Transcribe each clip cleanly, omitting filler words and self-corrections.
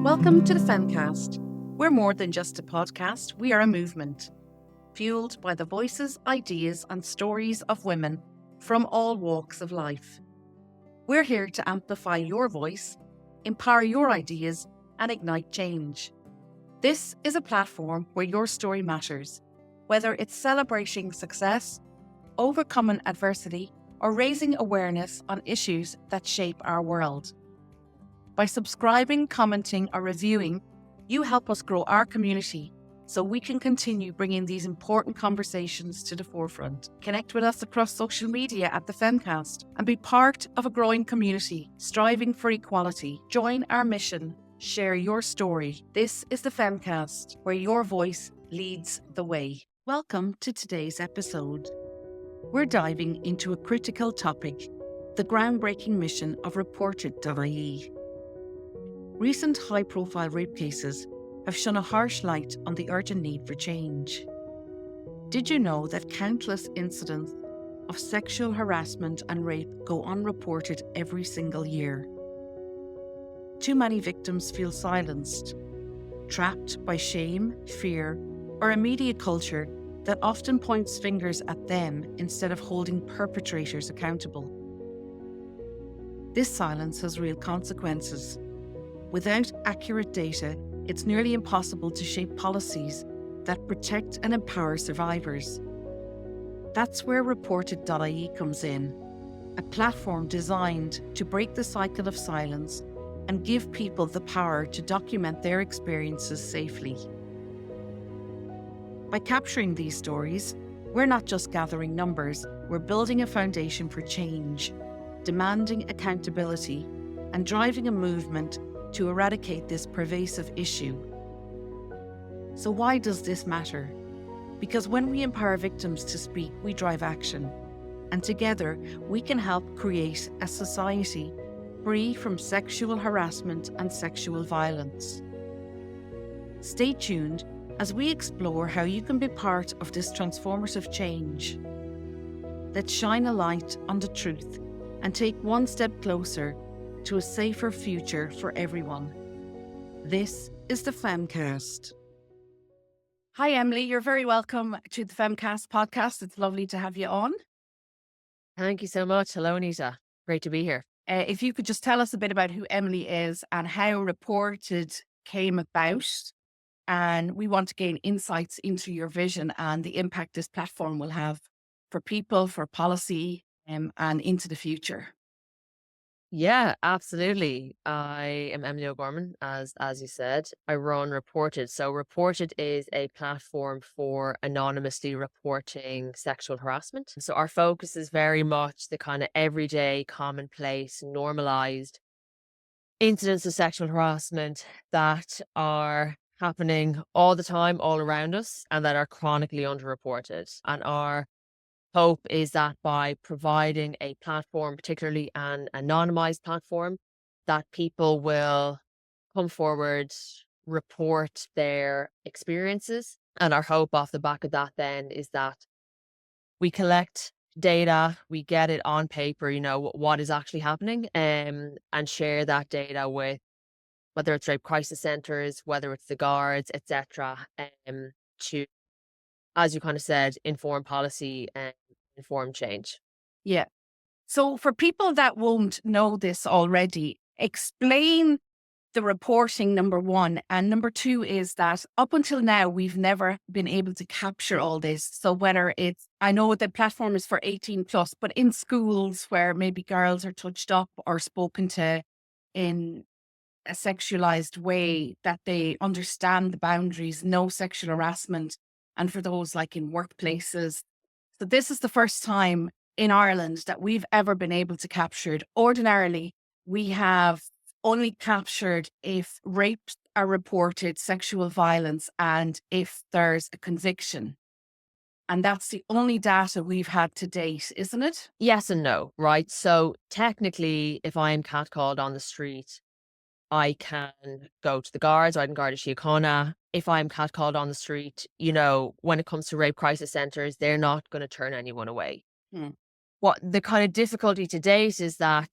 Welcome to the Femcast. We're more than just a podcast, we are a movement, fueled by the voices, ideas and stories of women from all walks of life. We're here to amplify your voice, empower your ideas and ignite change. This is a platform where your story matters, whether it's celebrating success, overcoming adversity or raising awareness on issues that shape our world. By subscribing, commenting or reviewing, you help us grow our community so we can continue bringing these important conversations to the forefront. Connect with us across social media at the Femcast and be part of a growing community striving for equality. Join our mission, share your story. This is the Femcast, where your voice leads the way. Welcome to today's episode. We're diving into a critical topic, the groundbreaking mission of Reported.ie. Recent high-profile rape cases have shone a harsh light on the urgent need for change. Did you know that countless incidents of sexual harassment and rape go unreported every single year? Too many victims feel silenced, trapped by shame, fear, or a media culture that often points fingers at them instead of holding perpetrators accountable. This silence has real consequences. Without accurate data, it's nearly impossible to shape policies that protect and empower survivors. That's where Reported.ie comes in, a platform designed to break the cycle of silence and give people the power to document their experiences safely. By capturing these stories, we're not just gathering numbers, we're building a foundation for change, demanding accountability, and driving a movement to eradicate this pervasive issue. So why does this matter? Because when we empower victims to speak, we drive action. And together, we can help create a society free from sexual harassment and sexual violence. Stay tuned as we explore how you can be part of this transformative change. Let's shine a light on the truth and take one step closer to a safer future for everyone. This is the Femcast. Hi, Emily. You're very welcome to the Femcast podcast. It's lovely to have you on. Thank you so much. Hello, Anita. Great to be here. If you could just tell us a bit about who Emily is and how Reported came about. And we want to gain insights into your vision and the impact this platform will have for people, for policy, and into the future. Yeah, absolutely. I am Emily O'Gorman, as you said. I run Reported. So Reported is a platform for anonymously reporting sexual harassment. So our focus is very much the kind of everyday, commonplace, normalized incidents of sexual harassment that are happening all the time, all around us, and that are chronically underreported. And our hope is that by providing a platform, particularly an anonymized platform, that people will come forward, report their experiences. And our hope off the back of that then is that we collect data, we get it on paper, what is actually happening, and share that data with whether it's rape crisis centres, whether it's the guards, etc., to, as you kind of said, inform policy and inform change. Yeah. So for people that won't know this already, explain the reporting, number one. And number two is that up until now, we've never been able to capture all this. So whether it's, I know the platform is for 18 plus, but in schools where maybe girls are touched up or spoken to in a sexualized way, that they understand the boundaries, no sexual harassment. And for those like in workplaces. So this is the first time in Ireland that we've ever been able to capture it. Ordinarily, we have only captured if rapes are reported, sexual violence, and if there's a conviction. And that's the only data we've had to date, isn't it? Yes and no, right? So technically, if I'm catcalled on the street, I can go to the guards, I can guard a Síochána. If I'm catcalled on the street, when it comes to rape crisis centres, they're not going to turn anyone away. what the kind of difficulty to date is that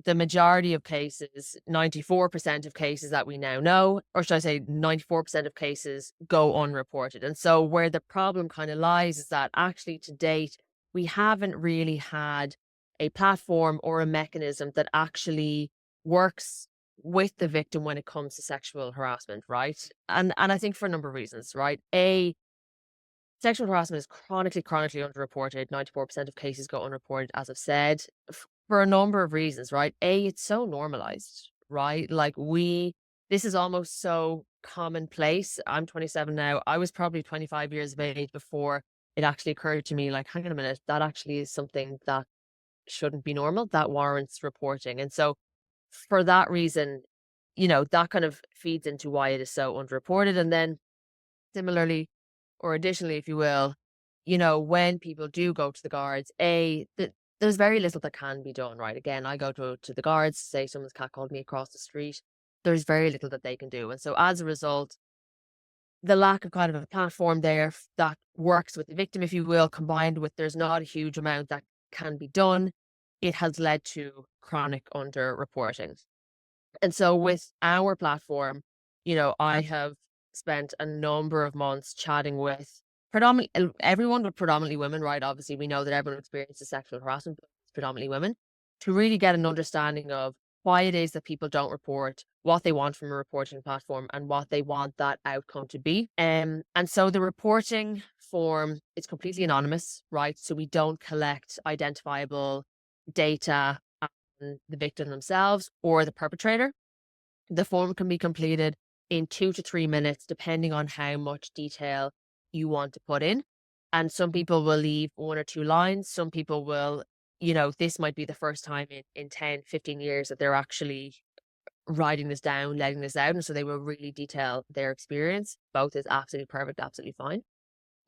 the majority of cases, 94% of cases that we now know, or should I say 94% of cases go unreported. And so where the problem kind of lies is that actually to date, we haven't really had a platform or a mechanism that actually works with the victim when it comes to sexual harassment, right? And I think for a number of reasons, right? Sexual harassment is chronically underreported. 94% of cases go unreported, as I've said, for a number of reasons, right? It's so normalized, right? This is almost so commonplace. I'm 27 now. I was probably 25 years of age before it actually occurred to me, like, hang on a minute, that actually is something that shouldn't be normal, that warrants reporting. And so for that reason, that kind of feeds into why it is so underreported. And then similarly, or additionally, if you will, when people do go to the guards, there's very little that can be done, right? Again, I go to the guards, say someone's catcalled me across the street, there's very little that they can do. And so as a result, the lack of kind of a platform there that works with the victim, if you will, combined with there's not a huge amount that can be done, it has led to chronic underreporting. And so with our platform, I have spent a number of months chatting with predominantly everyone, but predominantly women, right? Obviously, we know that everyone experiences sexual harassment, but it's predominantly women, to really get an understanding of why it is that people don't report, what they want from a reporting platform, and what they want that outcome to be. And so the reporting form is completely anonymous, right? So we don't collect identifiable data on the victim themselves or the perpetrator. The form can be completed in 2 to 3 minutes, depending on how much detail you want to put in. And some people will leave 1 or 2 lines. Some people will, this might be the first time in 10, 15 years that they're actually writing this down, letting this out. And so they will really detail their experience. Both is absolutely perfect, absolutely fine.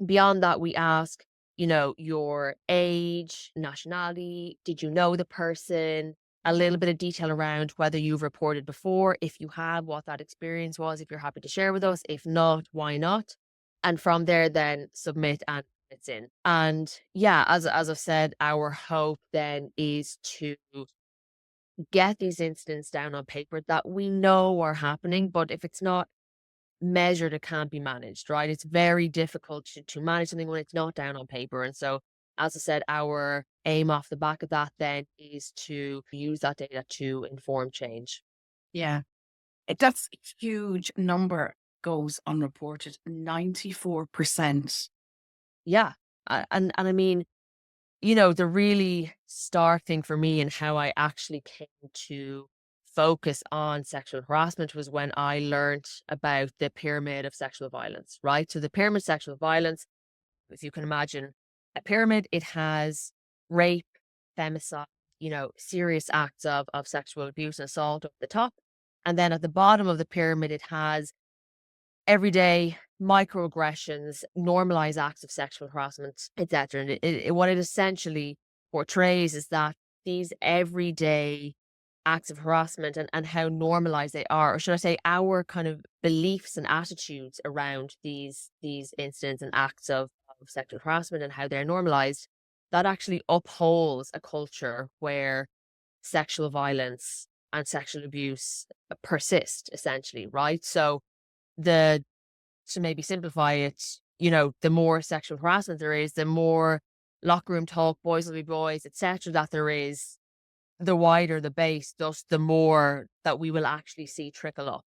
Beyond that, we ask, your age, nationality, did you know the person? A little bit of detail around whether you've reported before. If you have, what that experience was, if you're happy to share with us. If not, why not? And from there, then submit and it's in. And yeah, as I've said, our hope then is to get these incidents down on paper that we know are happening. But if it's not measured, it can't be managed, right? It's very difficult to manage something when it's not down on paper. And so, as I said, our aim off the back of that then is to use that data to inform change. Yeah. That's a huge number goes unreported. 94%. Yeah. And I mean, the really stark thing for me and how I actually came to focus on sexual harassment was when I learned about the pyramid of sexual violence, right? So the pyramid of sexual violence, if you can imagine a pyramid, it has rape, femicide, serious acts of sexual abuse and assault at the top. And then at the bottom of the pyramid, it has everyday microaggressions, normalized acts of sexual harassment, etc. And what it essentially portrays is that these everyday acts of harassment and how normalized they are, or should I say, our kind of beliefs and attitudes around these incidents and acts of sexual harassment and how they're normalized, that actually upholds a culture where sexual violence and sexual abuse persist, essentially, right? So the to maybe simplify it, the more sexual harassment there is, the more locker room talk, boys will be boys, etc., that there is, the wider the base, thus the more that we will actually see trickle up.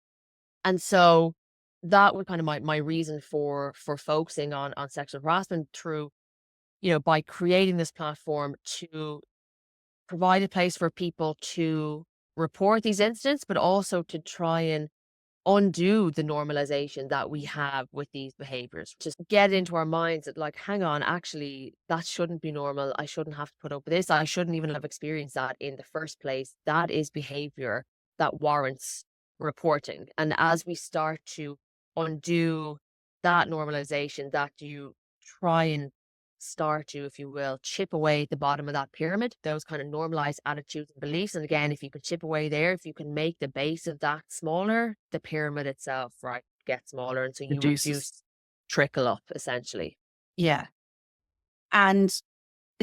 And so that was kind of my reason for focusing on sexual harassment through, by creating this platform to provide a place for people to report these incidents, but also to try and undo the normalization that we have with these behaviors. Just get into our minds that, like, hang on, actually, that shouldn't be normal. I shouldn't have to put up with this. I shouldn't even have experienced that in the first place. That is behavior that warrants reporting. And as we start to undo that normalization, that you try and start to, if you will, chip away at the bottom of that pyramid, those kind of normalized attitudes and beliefs. And again, if you can chip away there, if you can make the base of that smaller, the pyramid itself, right, gets smaller. And so you Reduces. reduce trickle up, essentially. Yeah. And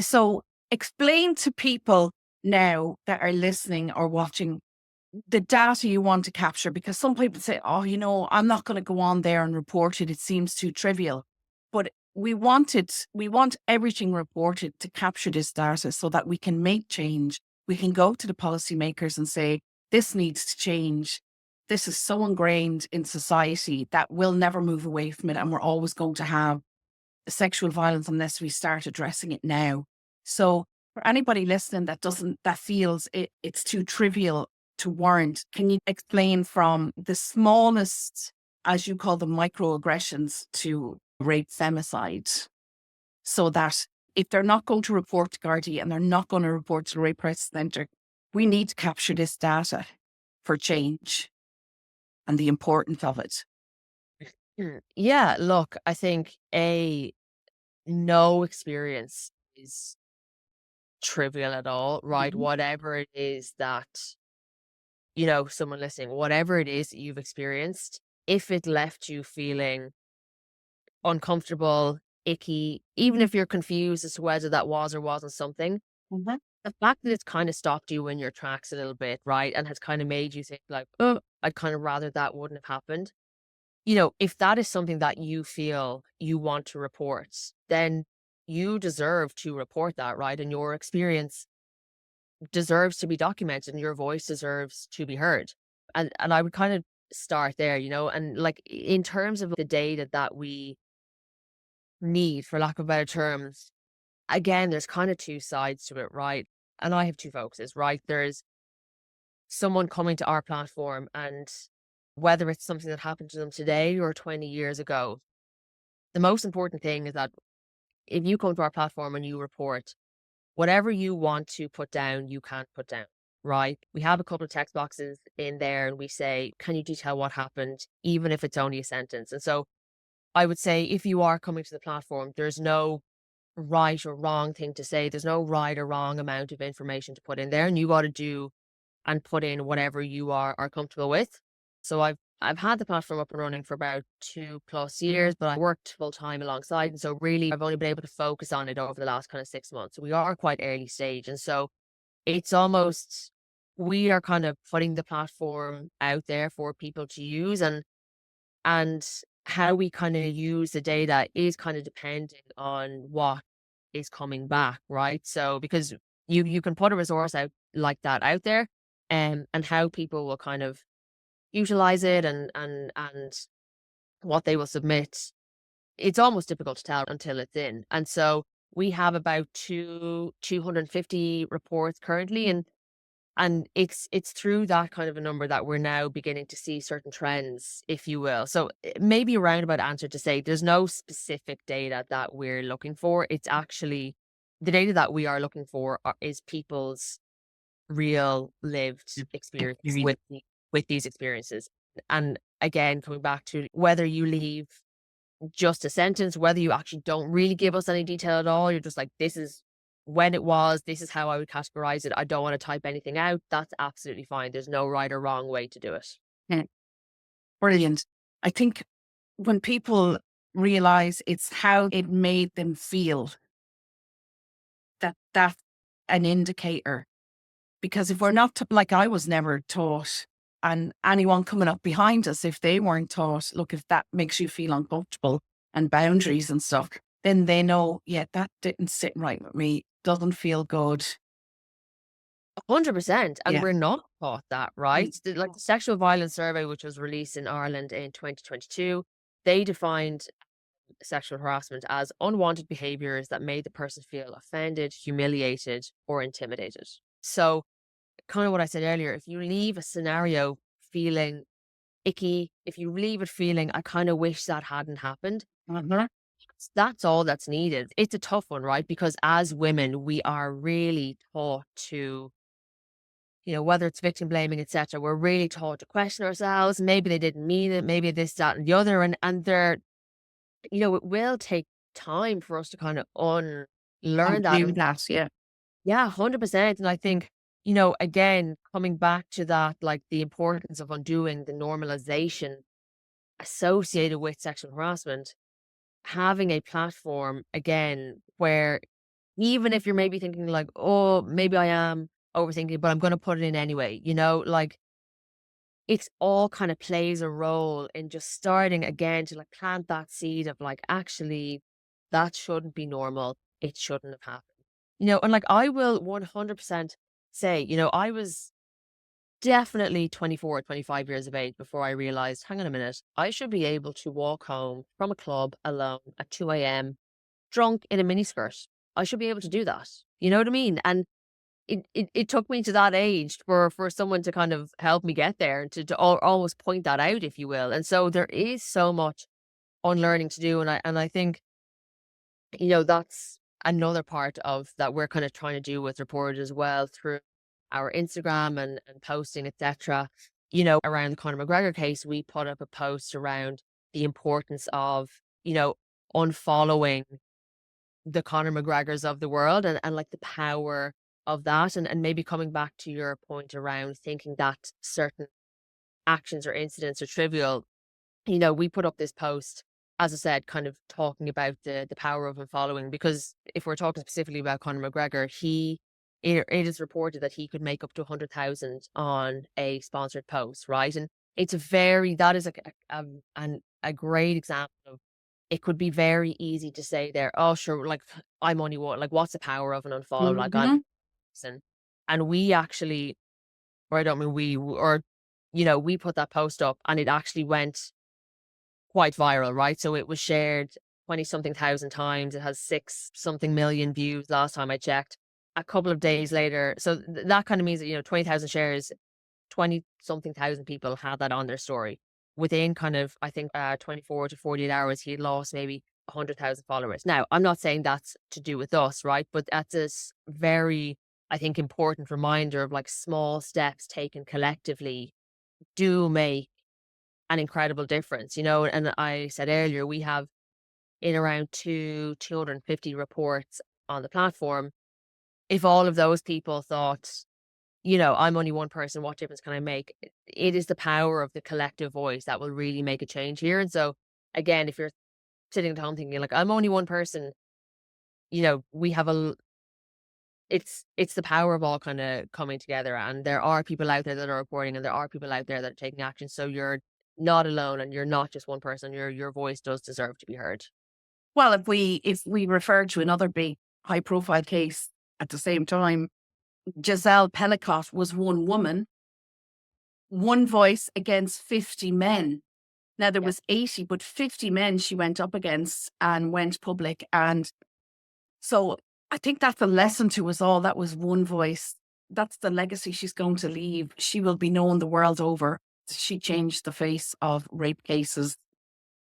so explain to people now that are listening or watching the data you want to capture, because some people say, oh, I'm not going to go on there and report it. It seems too trivial. But we want everything reported to capture this data so that we can make change. We can go to the policymakers and say, this needs to change. This is so ingrained in society that we'll never move away from it. And we're always going to have sexual violence unless we start addressing it now. So for anybody listening that feels it's too trivial to warrant, can you explain from the smallest, as you call them, microaggressions to rape femicide, so that if they're not going to report to Gardaí and they're not going to report to the Rape Crisis Centre, we need to capture this data for change and the importance of it. Yeah, look, I think no experience is trivial at all, right? Mhm. Whatever it is that, someone listening, whatever it is that you've experienced, if it left you feeling uncomfortable, icky, even if you're confused as to whether that was or wasn't something, Mhm. the fact that it's kind of stopped you in your tracks a little bit, right? And has kind of made you think like, oh, I'd kind of rather that wouldn't have happened. If that is something that you feel you want to report, then you deserve to report that, right? And your experience deserves to be documented and your voice deserves to be heard. And I would kind of start there, and like in terms of the data that we need, for lack of better terms, again, there's kind of two sides to it, right? And I have two focuses, right? There's someone coming to our platform, and whether it's something that happened to them today or 20 years ago, the most important thing is that if you come to our platform and you report, whatever you want to put down, you can't put down, right? We have a couple of text boxes in there and we say, can you detail what happened, even if it's only a sentence? And so I would say if you are coming to the platform, there's no right or wrong thing to say. There's no right or wrong amount of information to put in there. And you got to do and put in whatever you are comfortable with. So I've had the platform up and running for about 2+ years, but I worked full time alongside. And so really I've only been able to focus on it over the last kind of 6 months. So we are quite early stage. And so it's almost, we are kind of putting the platform out there for people to use, and how we kind of use the data is kind of depending on what is coming back, right? So because you can put a resource out like that out there, and how people will kind of utilize it and what they will submit, it's almost difficult to tell until it's in. And so we have about 250 reports currently, and it's through that kind of a number that we're now beginning to see certain trends, if you will. So maybe a roundabout answer to say there's no specific data that we're looking for. It's actually the data that we are looking for is people's real lived experience Experience. with these experiences. And again, coming back to whether you leave just a sentence, whether you actually don't really give us any detail at all, you're just like, this is when it was, this is how I would categorize it. I don't want to type anything out. That's absolutely fine. There's no right or wrong way to do it. Yeah, brilliant. I think when people realize it's how it made them feel, that's an indicator. Because if we're not, like I was never taught, and anyone coming up behind us, if they weren't taught, look, if that makes you feel uncomfortable and boundaries and stuff, then they know, yeah, that didn't sit right with me, doesn't feel good. 100%. And Yeah. we're not taught that, right? Like the sexual violence survey, which was released in Ireland in 2022, they defined sexual harassment as unwanted behaviors that made the person feel offended, humiliated, or intimidated. So, kind of what I said earlier, if you leave a scenario feeling icky, if you leave it feeling, I kind of wish that hadn't happened, Mhm. that's all that's needed. It's a tough one, right? Because as women, we are really taught to, whether it's victim blaming, etc., we're really taught to question ourselves. Maybe they didn't mean it, maybe this, that, and the other. And they're, it will take time for us to kind of unlearn that. Do And that, yeah. yeah, 100%. And I think, again, coming back to that, like the importance of undoing the normalization associated with sexual harassment, having a platform again where even if you're maybe thinking like, oh, maybe I am overthinking, but I'm going to put it in anyway, like it's all kind of plays a role in just starting again to like plant that seed of like, actually, that shouldn't be normal. It shouldn't have happened. And like I will 100% say, I was definitely 24, 25 years of age before I realized, hang on a minute, I should be able to walk home from a club alone at 2 a.m. drunk in a miniskirt. I should be able to do that. You know what I mean? And it took me to that age for someone to kind of help me get there and to almost point that out, if you will. And so there is so much unlearning to do. And I think, that's another part of that we're kind of trying to do with Reported as well through our Instagram and posting, etc. Around the Conor McGregor case, we put up a post around the importance of, unfollowing the Conor McGregors of the world and like the power of that. And maybe coming back to your point around thinking that certain actions or incidents are trivial, we put up this post, as I said, kind of talking about the power of unfollowing, because if we're talking specifically about Conor McGregor, it is reported that he could make up to 100,000 on a sponsored post, right? And that is a great example of, it could be very easy to say there, oh sure, like I'm only one, like what's the power of an unfollow? Like I'm Hmm. and we actually, or I don't mean we, or we put that post up and it actually went quite viral, right? So it was shared 20 something thousand times. It has 6 something million views last time I checked. A couple of days later, so that kind of means that, 20,000 shares, 20 something thousand people had that on their story. Within kind of, I think, 24 to 48 hours, he had lost maybe 100,000 followers. Now, I'm not saying that's to do with us, right? But that's this very, I think, important reminder of like small steps taken collectively do make an incredible difference, And I said earlier, we have in around 250 reports on the platform. If all of those people thought, I'm only one person, what difference can I make? It is the power of the collective voice that will really make a change here. And so, again, if you're sitting at home thinking like, I'm only one person, we have it's the power of all kind of coming together, and there are people out there that are reporting, and there are people out there that are taking action. So you're not alone, and you're not just one person. Your voice does deserve to be heard. Well, if we refer to another big high profile case at the same time, Giselle Pellicott was one woman, one voice against 50 men. Now there Yeah. was 80, but 50 men she went up against and went public. And so I think that's a lesson to us all. That was one voice. That's the legacy she's going to leave. She will be known the world over. She changed the face of rape cases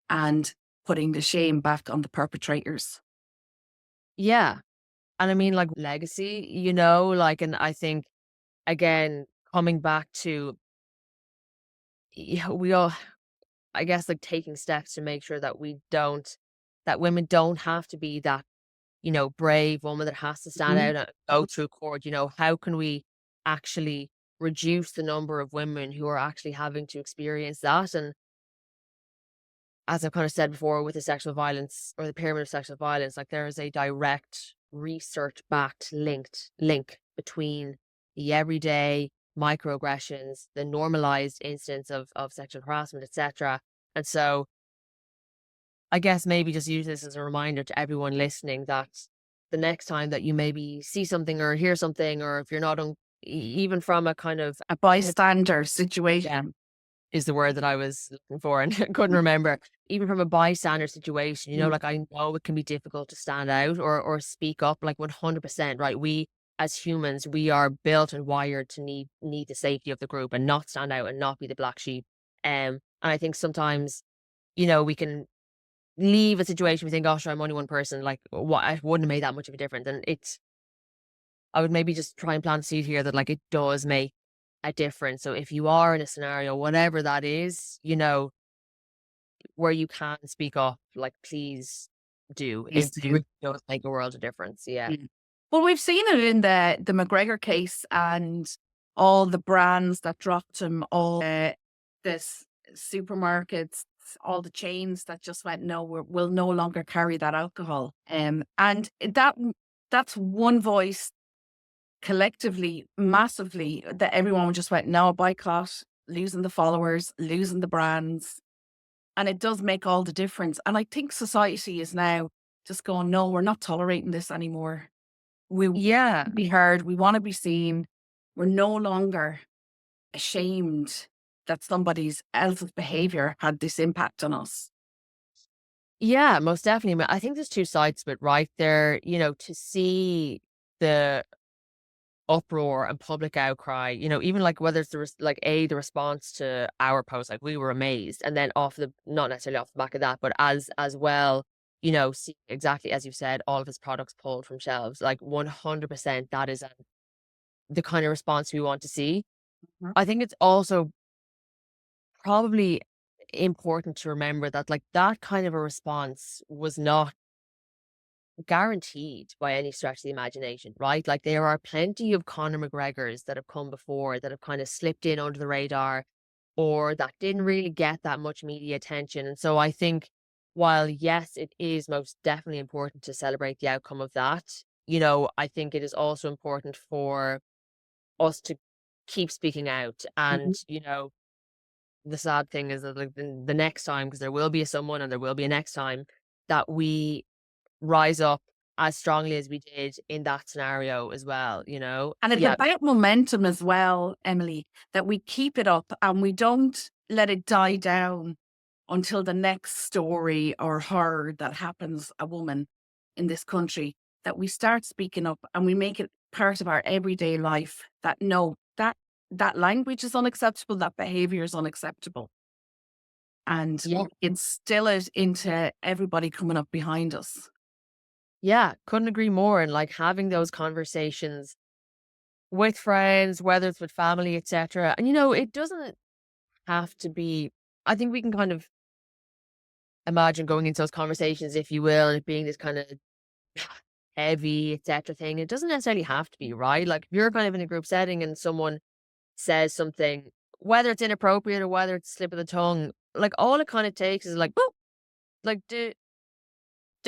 and putting the shame back on the perpetrators. Yeah. And I mean, like legacy, like, and I think again, coming back to, yeah, we all, I guess, like taking steps to make sure that that women don't have to be that, brave woman that has to stand Mhm. out and go through court. How can we actually reduce the number of women who are actually having to experience that? And as I've kind of said before, with the sexual violence or the pyramid of sexual violence, like there is a direct research backed link between the everyday microaggressions, the normalized instance of sexual harassment, etc. And so I guess maybe just use this as a reminder to everyone listening that the next time that you maybe see something or hear something, or if you're not even from a kind of, A bystander yeah, situation. is the word that I was looking for and couldn't remember. Even from a bystander situation, Mm. like I know it can be difficult to stand out or speak up, like 100%, right? We as humans, we are built and wired to need the safety of the group and not stand out and not be the black sheep. And I think sometimes, we can leave a situation, we think, oh sure, I'm only one person, like what, I wouldn't have made that much of a difference. And I would maybe just try and plant a seed here that like it does make a difference. So if you are in a scenario, whatever that is, where you can speak up, like please do. Please It do. really does make a world of difference. Yeah. Mm. Well, we've seen it in the McGregor case and all the brands that dropped him, all this supermarkets, all the chains that just went, no, we'll no longer carry that alcohol. And that that's one voice collectively, massively, that everyone just went, no, boycott, losing the followers, losing the brands. And it does make all the difference. And I think society is now just going, no, we're not tolerating this anymore. We want Yeah. to be heard. We want to be seen. We're no longer ashamed that somebody's else's behavior had this impact on us. Yeah, most definitely. I mean, I think there's two sides to it, right? There, to see the uproar and public outcry, even like whether it's the response to our post, like we were amazed. And then not necessarily off the back of that, but as well, see exactly as you said, all of his products pulled from shelves, like 100%, that is the kind of response we want to see. Mhm. I think it's also probably important to remember that like that kind of a response was not guaranteed by any stretch of the imagination, right? Like there are plenty of Conor McGregors that have come before that have kind of slipped in under the radar or that didn't really get that much media attention. And so I think while yes, it is most definitely important to celebrate the outcome of that, I think it is also important for us to keep speaking out. And, Mhm. the sad thing is that like the next time, because there will be a someone and there will be a next time, that we rise up as strongly as we did in that scenario as well, you know? And it's Yeah, about momentum as well, Emily, that we keep it up and we don't let it die down until the next story or horror that happens a woman in this country, that we start speaking up and we make it part of our everyday life, that no, that language is unacceptable, that behavior is unacceptable, and yeah, instill it into everybody coming up behind us. yeah, couldn't agree more. And like having those conversations with friends, whether it's with family, etc. And it doesn't have to be, I think we can kind of imagine going into those conversations, if you will, and it being this kind of heavy, etc. thing. It doesn't necessarily have to be, right? Like if you're kind of in a group setting and someone says something, whether it's inappropriate or whether it's a slip of the tongue, like all it kind of takes is like, "Boop," like did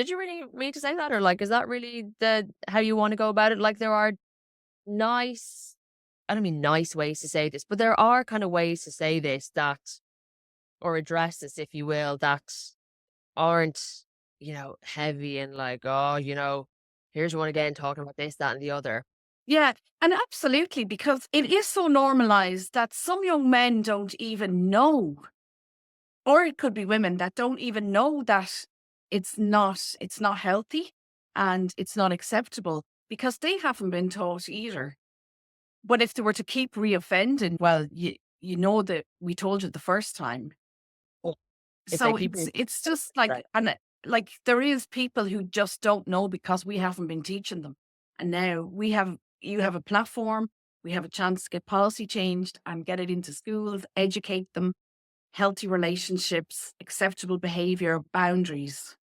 you really mean to say that? Or like, is that really the how you want to go about it? Like there are nice, I don't mean nice ways to say this, but there are kind of ways to say this that, or address this, if you will, that aren't, heavy and like, oh, here's one again talking about this, that, and the other. Yeah, and absolutely, because it is so normalized that some young men don't even know, or it could be women that don't even know that it's not healthy and it's not acceptable because they haven't been taught either. But if they were to keep reoffending, well, you know that we told you the first time. Oh, if they So keep it's just like, right. like there is people who just don't know because we haven't been teaching them. And now you have a platform, we have a chance to get policy changed and get it into schools, educate them, healthy relationships, acceptable behavior, boundaries.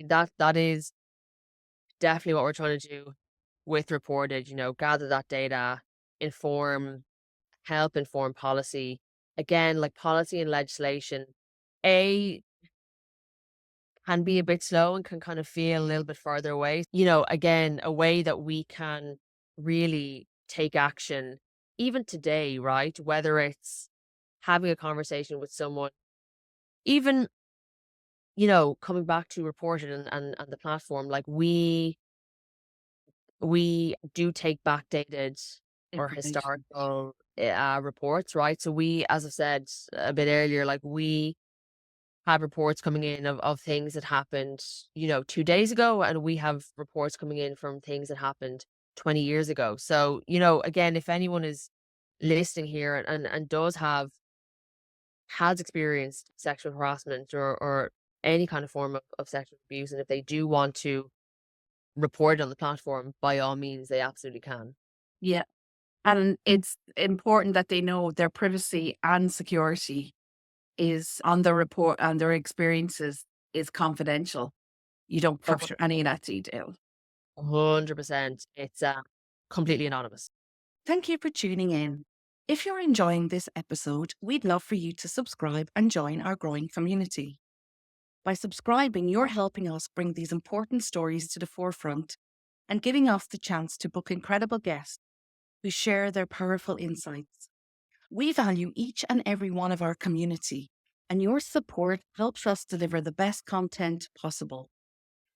That is definitely what we're trying to do with Reported, gather that data, inform, help inform policy. Again, like policy and legislation, A can be a bit slow and can kind of feel a little bit further away. Again, a way that we can really take action even today, right? Whether it's having a conversation with someone, even, coming back to Reported and the platform, like we do take backdated or Information. historical reports, right? So we, as I said a bit earlier, like we have reports coming in of things that happened, 2 days ago, and we have reports coming in from things that happened 20 years ago. So, again, if anyone is listening here and does has experienced sexual harassment or any kind of form of sexual abuse, and if they do want to report it on the platform, by all means, they absolutely can. Yeah. And it's important that they know their privacy and security is on the report and their experiences is confidential. You don't capture any of that detail. 100%. It's completely anonymous. Thank you for tuning in. If you're enjoying this episode, we'd love for you to subscribe and join our growing community. By subscribing, you're helping us bring these important stories to the forefront and giving us the chance to book incredible guests who share their powerful insights. We value each and every one of our community, and your support helps us deliver the best content possible.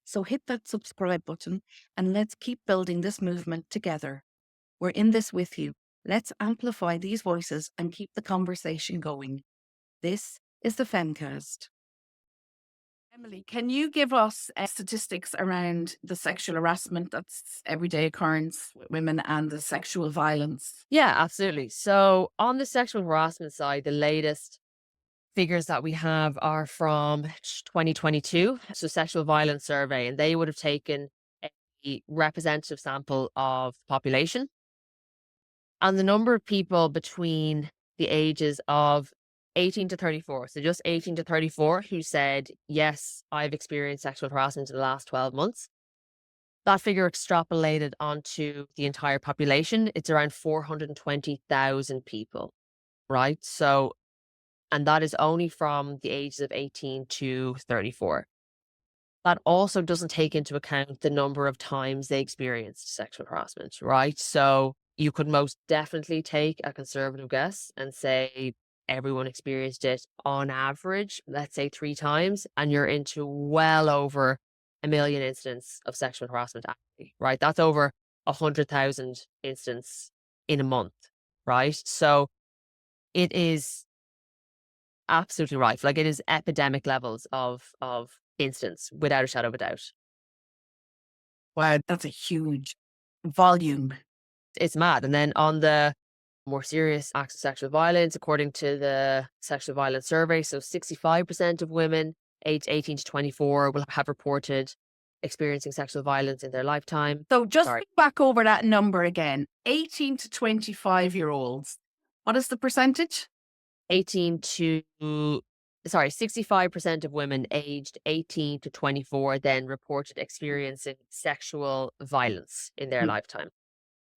So hit that subscribe button and let's keep building this movement together. We're in this with you. Let's amplify these voices and keep the conversation going. This is the Femcast. Emily, can you give us statistics around the sexual harassment that's everyday occurrence with women and the sexual violence? Yeah, absolutely. So on the sexual harassment side, the latest figures that we have are from 2022, so sexual violence survey, and they would have taken a representative sample of the population. And the number of people between the ages of 18 to 34, so just 18 to 34, who said, yes, I've experienced sexual harassment in the last 12 months. That figure extrapolated onto the entire population, it's around 420,000 people, right? So, and that is only from the ages of 18 to 34. That also doesn't take into account the number of times they experienced sexual harassment, right? So you could most definitely take a conservative guess and say everyone experienced it on average, let's say 3 times, and you're into well over 1 million incidents of sexual harassment annually, right? That's over 100,000 incidents in a month, right? So it is absolutely right. Like, it is epidemic levels of incidents, without a shadow of a doubt. Wow, that's a huge volume. It's mad. And then on the more serious acts of sexual violence, according to the sexual violence survey, so 65% of women aged 18 to 24 will have reported experiencing sexual violence in their lifetime. So just Sorry. think back over that number again. 18 to 25-year-olds. What is the percentage? 65% of women aged 18 to 24 then reported experiencing sexual violence in their Mm. lifetime.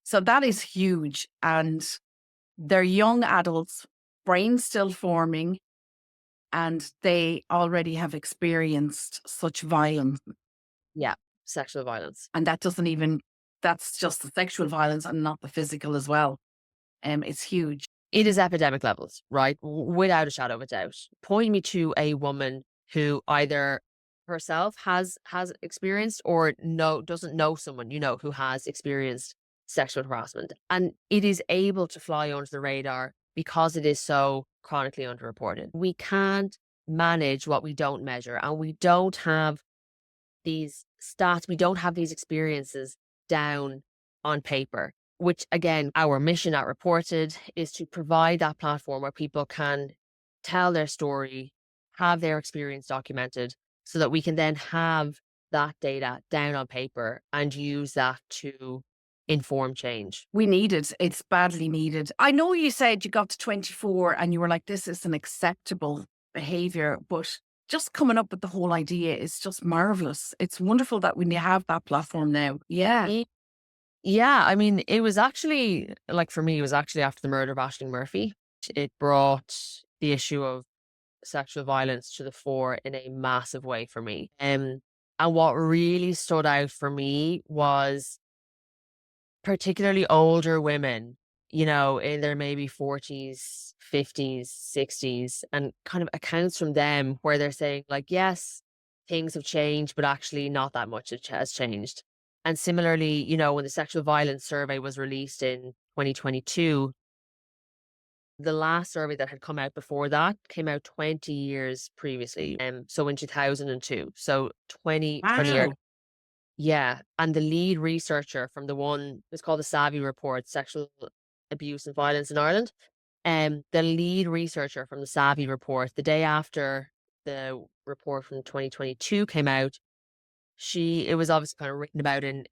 So that is huge. And they're young adults, brains still forming, and they already have experienced such violence. Yeah, sexual violence. And that's just the sexual violence and not the physical as well. It's huge. It is epidemic levels, right? Without a shadow of a doubt. Point me to a woman who either herself has experienced or doesn't know someone, who has experienced sexual harassment. And it is able to fly under the radar because it is so chronically underreported. We can't manage what we don't measure, and we don't have these stats, we don't have these experiences down on paper, which again, our mission at Reported is to provide that platform where people can tell their story, have their experience documented, so that we can then have that data down on paper and use that to inform change. We need it. It's badly needed. I know you said you got to 24 and you were like, this is an acceptable behavior, but just coming up with the whole idea is just marvelous. It's wonderful that we have that platform now. Yeah. Yeah, I mean, it was actually, like, for me, it was actually after the murder of Aisling Murphy. It brought the issue of sexual violence to the fore in a massive way for me. And what really stood out for me was particularly older women, in their maybe 40s, 50s, 60s, and kind of accounts from them where they're saying, like, yes, things have changed, but actually not that much has changed. And similarly, when the sexual violence survey was released in 2022, the last survey that had come out before that came out 20 years previously. So in 2002. So 20 years. Wow. Yeah. And the lead researcher from the one, it's called the Savvy Report, Sexual Abuse and Violence in Ireland. The lead researcher from the Savvy Report, the day after the report from 2022 came out, it was obviously kind of written about in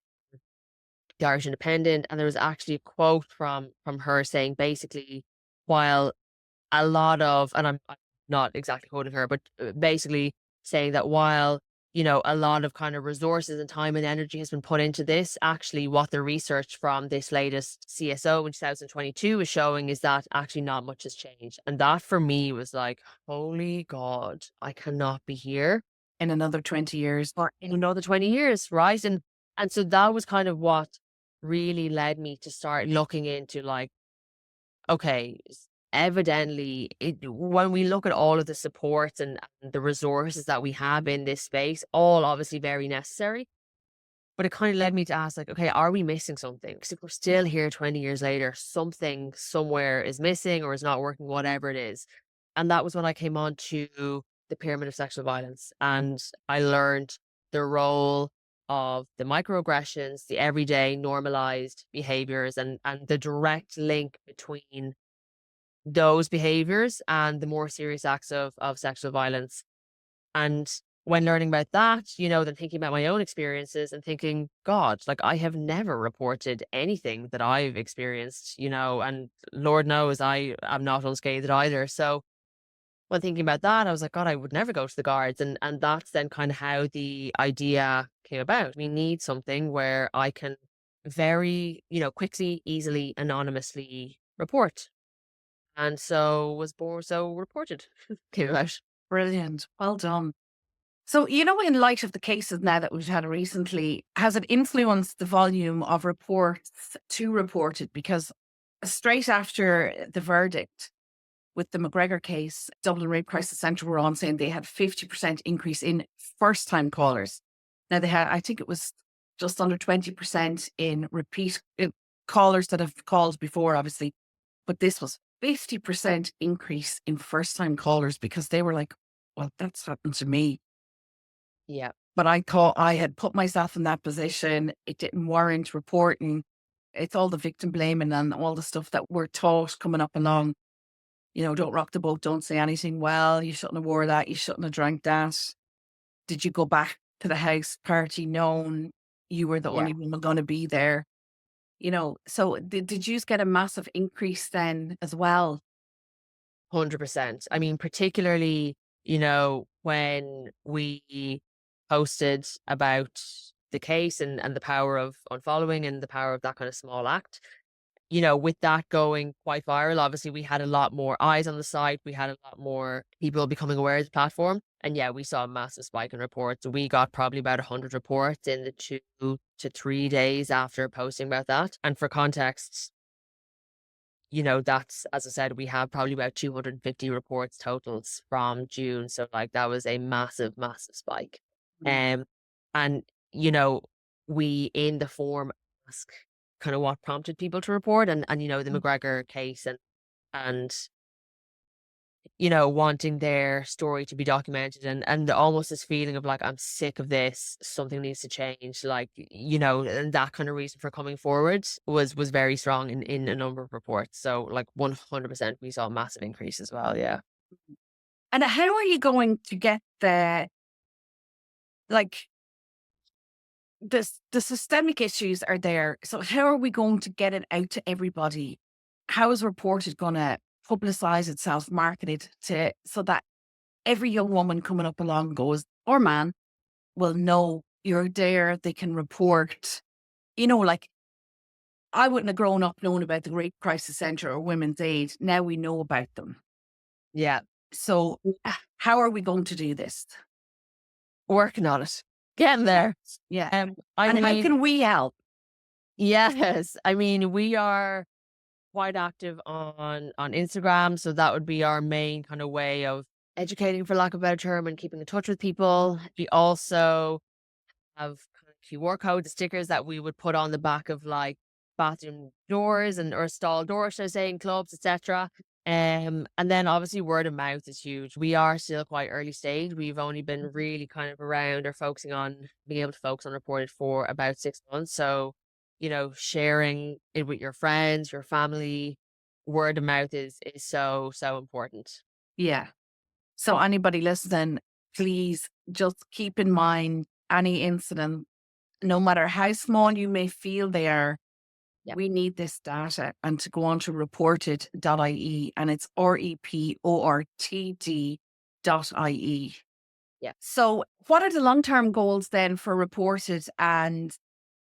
the Irish Independent, and there was actually a quote from her saying basically, while a lot of, and I'm not exactly quoting her, but basically saying that while, a lot of kind of resources and time and energy has been put into this, actually what the research from this latest CSO in 2022 is showing is that actually not much has changed. And that for me was like, holy God, I cannot be here In another 20 years. for another 20 years, right? And And so that was kind of what really led me to start looking into like, okay, evidently, when we look at all of the supports and the resources that we have in this space, all obviously very necessary. But it kind of led me to ask, like, okay, are we missing something? Because if we're still here 20 years later, something somewhere is missing or is not working, whatever it is. And that was when I came on to the pyramid of sexual violence. And I learned the role of the microaggressions, the everyday normalized behaviors, and the direct link between those behaviors and the more serious acts of sexual violence. And when learning about that, then thinking about my own experiences and thinking, God, like I have never reported anything that I've experienced, and Lord knows I am not unscathed either. So when thinking about that, I was like, God, I would never go to the guards. And that's then kind of how the idea came about. We need something where I can very, quickly, easily, anonymously report. And so was born, so reported came about. Brilliant. Well done. So, in light of the cases now that we've had recently, has it influenced the volume of reports to reported? Because straight after the verdict with the McGregor case, Dublin Rape Crisis Centre were on saying they had 50% increase in first time callers. Now they had, I think it was just under 20% in repeat callers that have called before, obviously. But this was 50% increase in first time callers because they were like, well, that's happened to me. Yeah. But I thought I had put myself in that position. It didn't warrant reporting. It's all the victim blaming and all the stuff that we're taught coming up along. Don't rock the boat, don't say anything. Well, you shouldn't have wore that. You shouldn't have drank that. Did you go back to the house party knowing you were the Yeah. only woman going to be there? So did you get a massive increase then as well? 100%. I mean, particularly, when we posted about the case and the power of unfollowing and the power of that kind of small act, with that going quite viral, obviously we had a lot more eyes on the site. We had a lot more people becoming aware of the platform. And yeah, we saw a massive spike in reports. We got probably about 100 reports in the 2 to 3 days after posting about that. And for context, that's, as I said, we have probably about 250 reports totals from June. So like that was a massive, massive spike. Mm. Um, and, you know, we in the form ask kind of what prompted people to report and, the Mm. McGregor case and, wanting their story to be documented and almost this feeling of like, I'm sick of this, something needs to change. Like, and that kind of reason for coming forward was very strong in a number of reports. So like 100% we saw a massive increase as well. Yeah. And how are you going to get like, the systemic issues are there. So how are we going to get it out to everybody? How is Reported going to publicize itself, market it so that every young woman coming up along goes, or man, will know you're there, they can report. Like I wouldn't have grown up knowing about the Rape Crisis Centre or Women's Aid. Now we know about them. Yeah. So how are we going to do this? Working on it. Getting there. Yeah. I And how mean, can we help? yes. I mean, we are quite active on Instagram, so that would be our main kind of way of educating, for lack of a better term, and keeping in touch with people. We also have kind of QR codes, stickers that we would put on the back of like bathroom doors and or stall doors, should I say, in clubs, etc. And then obviously word of mouth is huge. We are still quite early stage. We've only been really kind of around or focusing on being able to focus on reported for about 6 months. So, sharing it with your friends, your family, word of mouth is so, so important. Yeah. So anybody listening, please just keep in mind any incident, no matter how small you may feel they are, Yep. we need this data and to go on to reported.ie and it's reported.ie. Yeah. So what are the long-term goals then for Reported and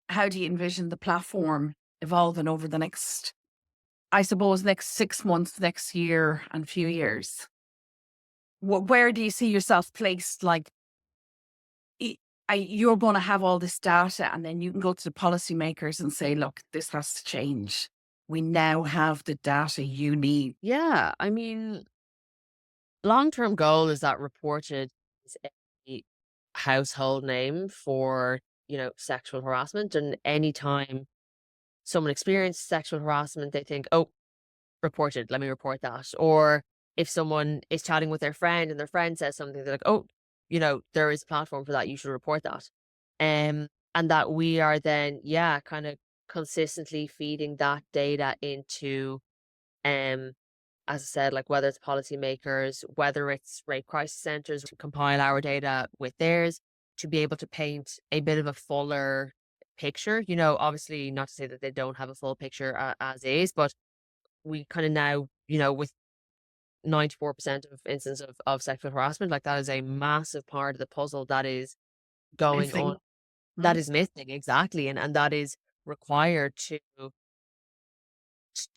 how do you envision the platform evolving over the next, I suppose, next 6 months, next year and few years? Where do you see yourself placed? Like, you're going to have all this data, and then you can go to the policymakers and say, look, this has to change. We now have the data you need. Yeah, I mean, long-term goal is that Reported is a household name for, sexual harassment, and anytime someone experiences sexual harassment, they think, "Oh, Reported, let me report that." Or if someone is chatting with their friend and their friend says something, they're like, "Oh, there is a platform for that, you should report that." And that we are then, yeah, kind of consistently feeding that data into, um, as I said, like whether it's policymakers, whether it's rape crisis centers, to compile our data with theirs to be able to paint a bit of a fuller picture. Obviously, not to say that they don't have a full picture as is, but we kind of now, with 94% of instances of sexual harassment, like that is a massive part of the puzzle that is going on, Missing. that Mhm. is missing, exactly. And that is required to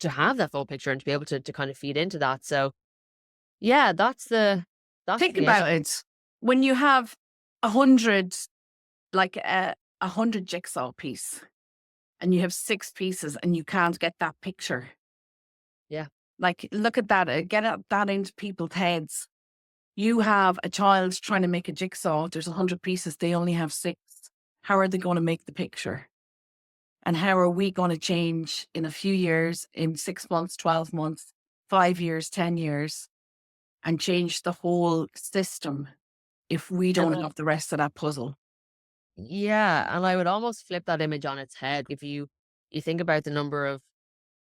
have that full picture and to be able to kind of feed into that. So yeah, that's Think the issue. about it. When you have 100, like a 100 jigsaw piece, and you have 6 pieces and you can't get that picture. Yeah. Like, look at that. That into people's heads. You have a child trying to make a jigsaw. There's 100 pieces. They only have 6. How are they going to make the picture? And how are we going to change in a few years, in 6 months, 12 months, 5 years, 10 years, and change the whole system if we And don't have the rest of that puzzle? yeah, and I would almost flip that image on its head. If you think about the number of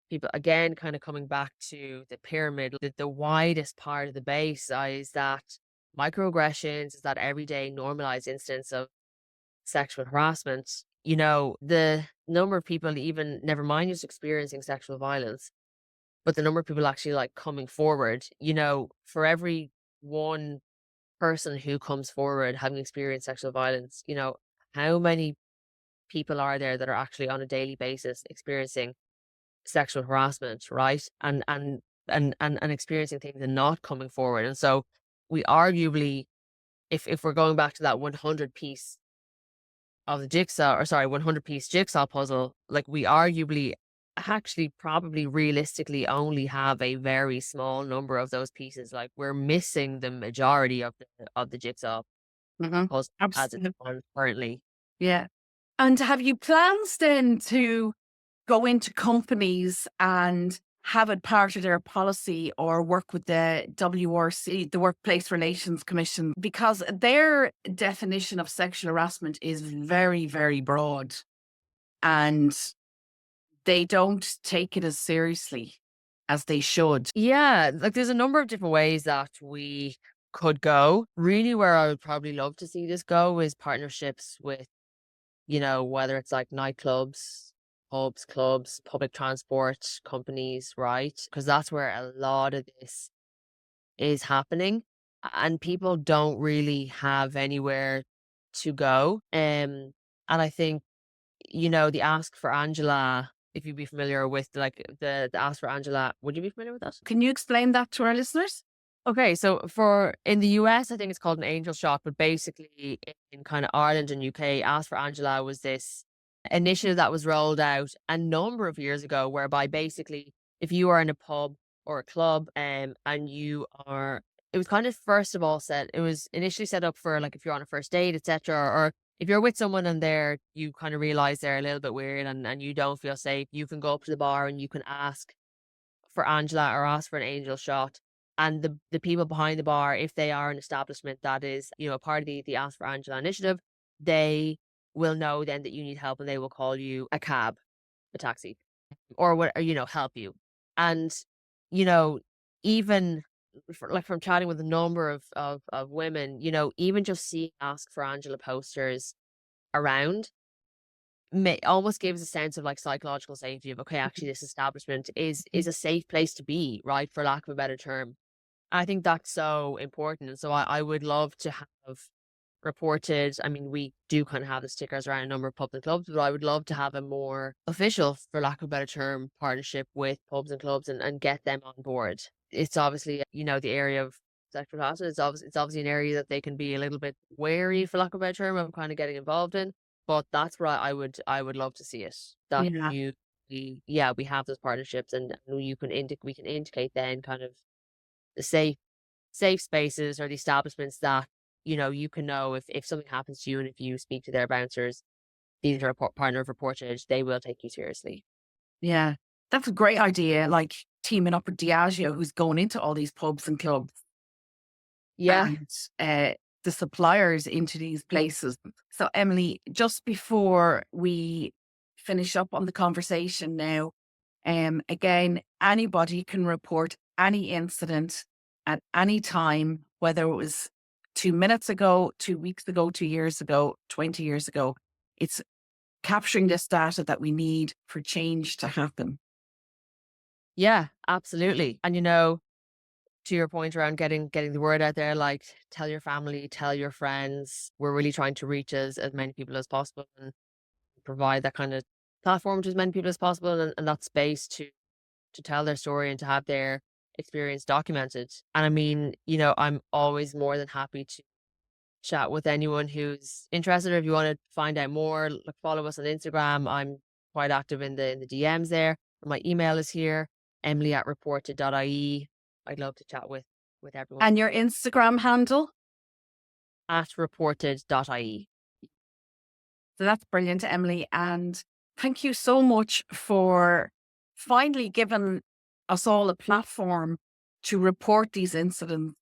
people, again, kind of coming back to the pyramid, the widest part of the base is that microaggressions, is that everyday normalized instance of sexual harassment. The number of people, even never mind just experiencing sexual violence, but the number of people actually like coming forward, for every one person who comes forward having experienced sexual violence, how many people are there that are actually on a daily basis experiencing sexual harassment, right? And experiencing things and not coming forward. And so we arguably, if we're going back to that 100 piece of the jigsaw, or sorry, 100-piece jigsaw puzzle, like we arguably actually probably realistically only have a very small number of those pieces. Like we're missing the majority of the jigsaw Hmm. puzzle as it's Absolutely. on currently. Yeah. And have you plans then to go into companies and have it part of their policy, or work with the WRC, the Workplace Relations Commission? Because their definition of sexual harassment is very, very broad, and they don't take it as seriously as they should. Yeah, like there's a number of different ways that we could go. Really, where I would probably love to see this go is partnerships with, whether it's like nightclubs, pubs, clubs, public transport companies, right? Because that's where a lot of this is happening. And people don't really have anywhere to go. And I think, the Ask for Angela, if you'd be familiar with like the Ask for Angela, would you be familiar with that? Can you explain that to our listeners? Okay, so for in the US, I think it's called an angel shot, but basically in kind of Ireland and UK, Ask for Angela was this initiative that was rolled out a number of years ago, whereby basically if you are in a pub or a club, and it was kind of first of all set, it was initially set up for like if you're on a first date, etc., or if you're with someone and you kind of realize they're a little bit weird and you don't feel safe, you can go up to the bar and you can ask for Angela or ask for an angel shot. And the people behind the bar, if they are an establishment that is, a part of the Ask for Angela initiative, they will know then that you need help and they will call you a cab, a taxi, or what, or, help you. And, you know, even like from chatting with a number of women, even just seeing Ask for Angela posters around almost gives a sense of like psychological safety of, okay, actually this establishment is a safe place to be, right, for lack of a better term. I think that's so important. And so I would love to have Reported. I mean, we do kind of have the stickers around a number of pubs and clubs, but I would love to have a more official, for lack of a better term, partnership with pubs and clubs and get them on board. It's obviously, the area of sexual harassment. It's obviously an area that they can be a little bit wary, for lack of a better term, of kind of getting involved in. But that's where I would love to see it. That Yeah. we have those partnerships, and we can indicate then kind of the safe spaces or the establishments that, you can know if something happens to you, and if you speak to their bouncers, these are a partner of Reported, they will take you seriously. Yeah. That's a great idea. Like teaming up with Diageo, who's going into all these pubs and clubs, Yeah. and the suppliers into these places. So, Emily, just before we finish up on the conversation now, again, anybody can report any incident at any time, whether it was 2 minutes ago, 2 weeks ago, 2 years ago, 20 years ago. It's capturing this data that we need for change to happen. Yeah, absolutely. And to your point around getting the word out there, like tell your family, tell your friends. We're really trying to reach as many people as possible and provide that kind of platform to as many people as possible, and that space to tell their story and to have their experience documented. And I mean, I'm always more than happy to chat with anyone who's interested, or if you want to find out more, look, follow us on Instagram. I'm quite active in the DMs there. My email is here, emily@reported.ie. I'd love to chat with everyone And your Instagram handle? at reported.ie. So that's brilliant, Emily. And thank you so much for finally giving us all a platform to report these incidents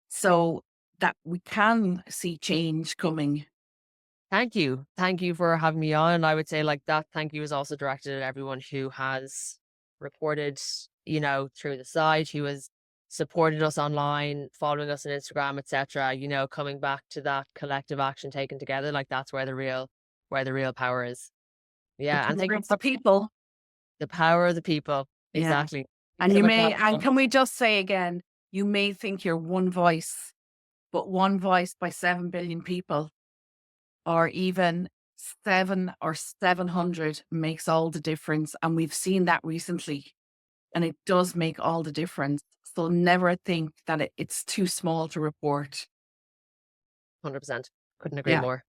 so that we can see change coming. Thank you. Thank you for having me on. I would say like that thank you is also directed at everyone who has reported, through the site, who has supported us online, following us on Instagram, etc. Coming back to that collective action taken together, like that's where the real power is. The Yeah, and power thank you of the people. the power of the people. Yeah. Exactly. And So you much may, and help. can we just say again, you may think you're one voice, but one voice by 7 billion people, or even 700 makes all the difference. And we've seen that recently, and it does make all the difference. So never think that it's too small to report. 100%. Couldn't agree Yeah, more.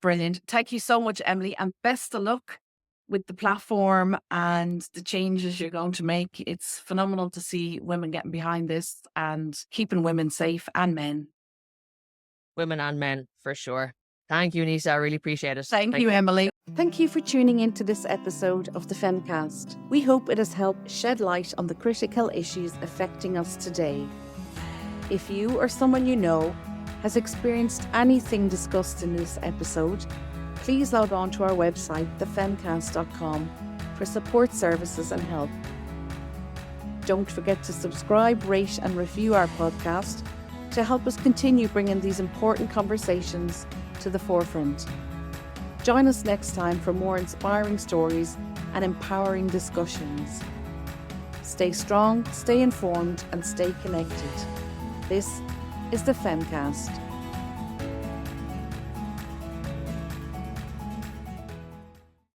brilliant. Thank you so much, Emily, and best of luck with the platform and the changes you're going to make. It's phenomenal to see women getting behind this and keeping women safe, and men. Women and men, for sure. Thank you, Nisa. I really appreciate it. Thank you, Emily. Thank you for tuning into this episode of the Femcast. We hope it has helped shed light on the critical issues affecting us today. If you or someone you know has experienced anything discussed in this episode, please log on to our website, thefemcast.com, for support services and help. Don't forget to subscribe, rate and review our podcast to help us continue bringing these important conversations to the forefront. Join us next time for more inspiring stories and empowering discussions. Stay strong, stay informed and stay connected. This is the Femcast.